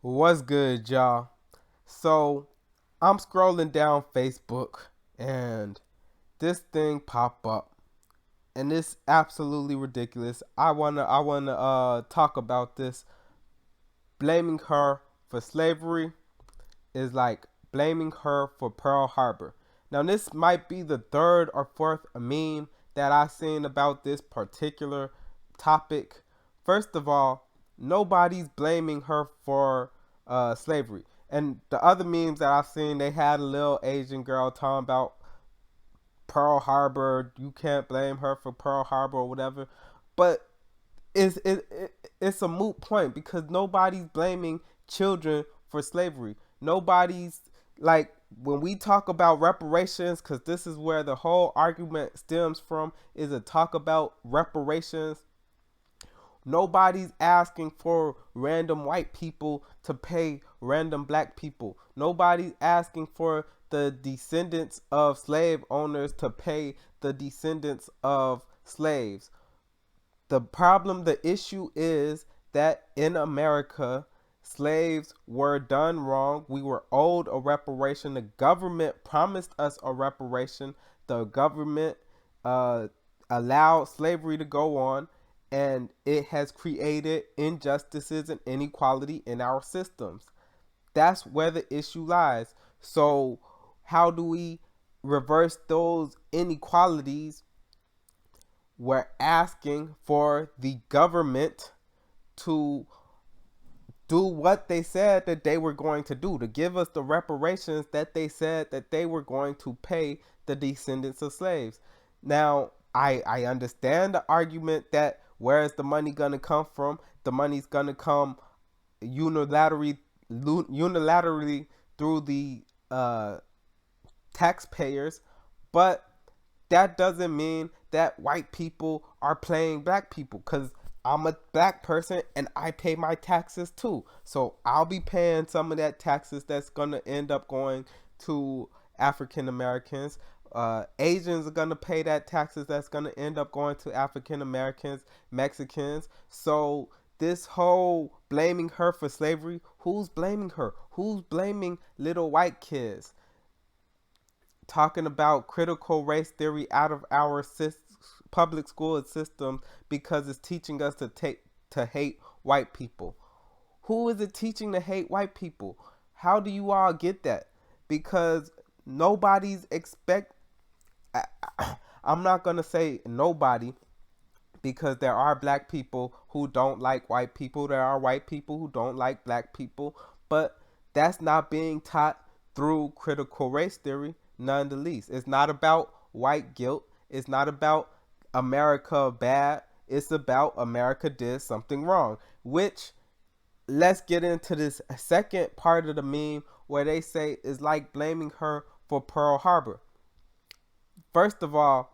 What's good, y'all? So, I'm scrolling down Facebook and this thing pop up and it's absolutely ridiculous. I wanna talk about this. Blaming her for slavery is like blaming her for Pearl Harbor. Now, this might be the third or fourth meme that I've seen about this particular topic. First of all, nobody's blaming her for slavery. And the other memes that I've seen, they had a little Asian girl talking about Pearl Harbor. You can't blame her for Pearl Harbor or whatever. But it's a moot point because nobody's blaming children for slavery. Nobody's like when we talk about reparations, because this is where the whole argument stems from, is a talk about reparations. Nobody's asking for random white people to pay random black people. Nobody's asking for the descendants of slave owners to pay the descendants of slaves. The problem, the issue is that in America, slaves were done wrong. We were owed a reparation. The government promised us a reparation. The government uh, allowed slavery to go on, and it has created injustices and inequality in our systems. That's where the issue lies. So, how do we reverse those inequalities? We're asking for the government to do what they said that they were going to do, to give us the reparations that they said that they were going to pay the descendants of slaves. Now, I understand the argument that where is the money going to come from? The money's going to come unilaterally through the taxpayers, but that doesn't mean that white people are playing black people, because I'm a black person and I pay my taxes too. So I'll be paying some of that taxes that's gonna end up going to African Americans. Asians are gonna pay that taxes that's gonna end up going to African Americans, Mexicans. So this whole blaming her for slavery, who's blaming her? Who's blaming little white kids? Talking about critical race theory out of our public school system because it's teaching us to hate white people. Who is it teaching to hate white people? How do you all get that? Because nobody's expect. I'm not gonna say nobody, because there are black people who don't like white people. There are white people who don't like black people, but that's not being taught through critical race theory, none the least. It's not about white guilt. It's not about America bad. It's about America did something wrong. Which, let's get into this second part of the meme where they say is like blaming her for Pearl Harbor. First of all,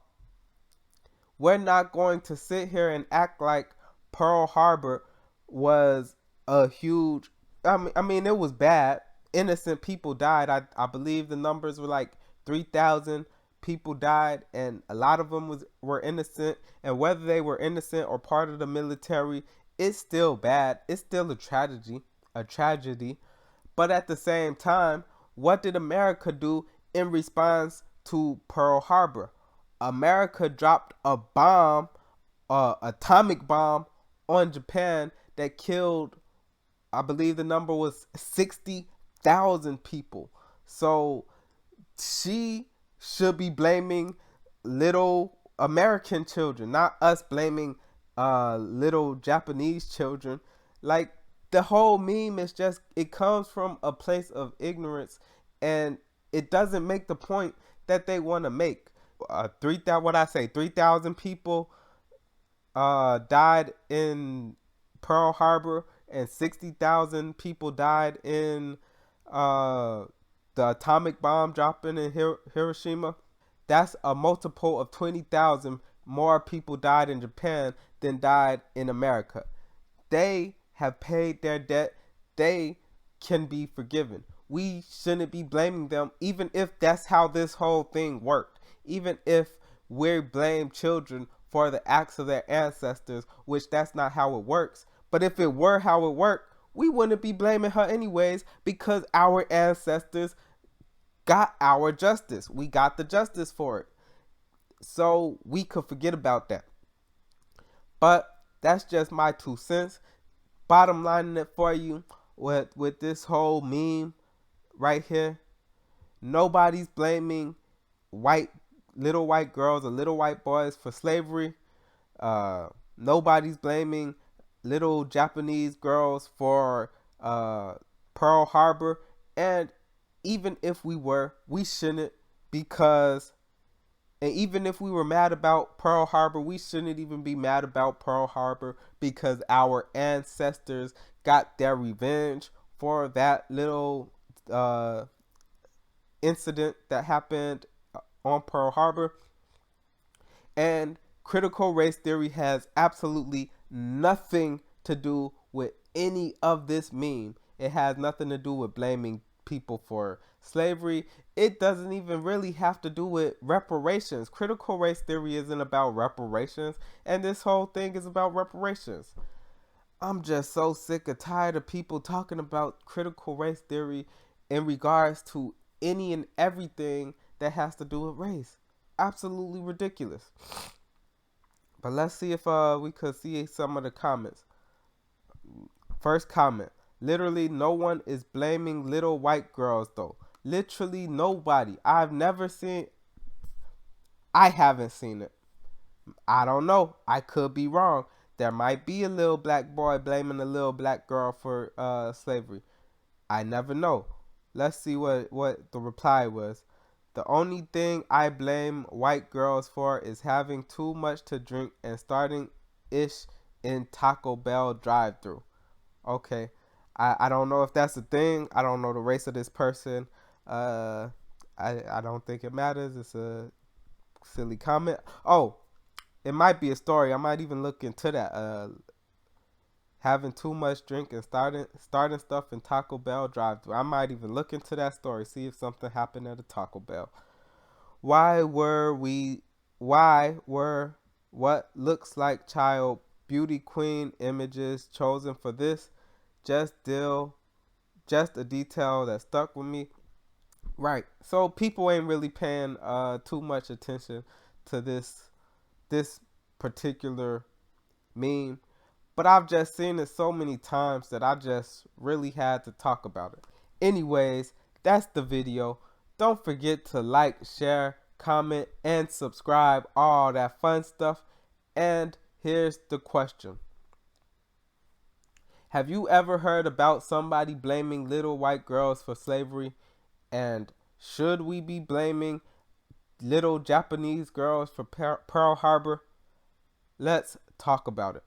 we're not going to sit here and act like Pearl Harbor was a huge. I mean, it was bad. Innocent people died. I believe the numbers were like 3,000 people died, and a lot of them were innocent. And whether they were innocent or part of the military, it's still bad. It's still a tragedy, a tragedy. But at the same time, what did America do in response to Pearl Harbor? America dropped a bomb, atomic bomb, on Japan that killed, I believe the number was 60,000 people. So she should be blaming little American children, not us blaming little Japanese children. Like, the whole meme is just, it comes from a place of ignorance, and it doesn't make the point that they want to make. 3,000 people died in Pearl Harbor, and 60,000 people died in uh, the atomic bomb dropping in Hiroshima. That's a multiple of 20,000 more people died in Japan than died in America. They have paid their debt. They can be forgiven. We shouldn't be blaming them, even if that's how this whole thing worked. Even if we blame children for the acts of their ancestors, which that's not how it works. But if it were how it worked, we wouldn't be blaming her anyways because our ancestors got our justice. We got the justice for it. So we could forget about that. But that's just my 2 cents. Bottom lining it for you with this whole meme right here. Nobody's blaming white little white girls or little white boys for slavery. Nobody's blaming little Japanese girls for Pearl Harbor. And even if we were, we shouldn't, because and even if we were mad about Pearl Harbor, we shouldn't even be mad about Pearl Harbor because our ancestors got their revenge for that little incident that happened on Pearl Harbor. And critical race theory has absolutely nothing to do with any of this meme. It has nothing to do with blaming people for slavery. It doesn't even really have to do with reparations. Critical race theory isn't about reparations, and this whole thing is about reparations. I'm just so sick or tired of people talking about critical race theory in regards to any and everything that has to do with race. Absolutely ridiculous. But let's see if we could see some of the comments. First comment. Literally no one is blaming little white girls though. Literally nobody. I haven't seen it. I don't know. I could be wrong. There might be a little black boy blaming a little black girl for slavery. I never know. Let's see what the reply was. The only thing I blame white girls for is having too much to drink and starting ish in Taco Bell drive-thru. Okay. I don't know if that's a thing. I don't know the race of this person. I don't think it matters. It's a silly comment. Oh, it might be a story. I might even look into that. Having too much drink and starting stuff in Taco Bell drive-thru. I might even look into that story, see if something happened at a Taco Bell. Why were what looks like child beauty queen images chosen for this? Just a detail that stuck with me. Right. So people ain't really paying too much attention to this particular meme. But I've just seen it so many times that I just really had to talk about it. Anyways, that's the video. Don't forget to like, share, comment, and subscribe. All that fun stuff. And here's the question. Have you ever heard about somebody blaming little white girls for slavery? And should we be blaming little Japanese girls for Pearl Harbor? Let's talk about it.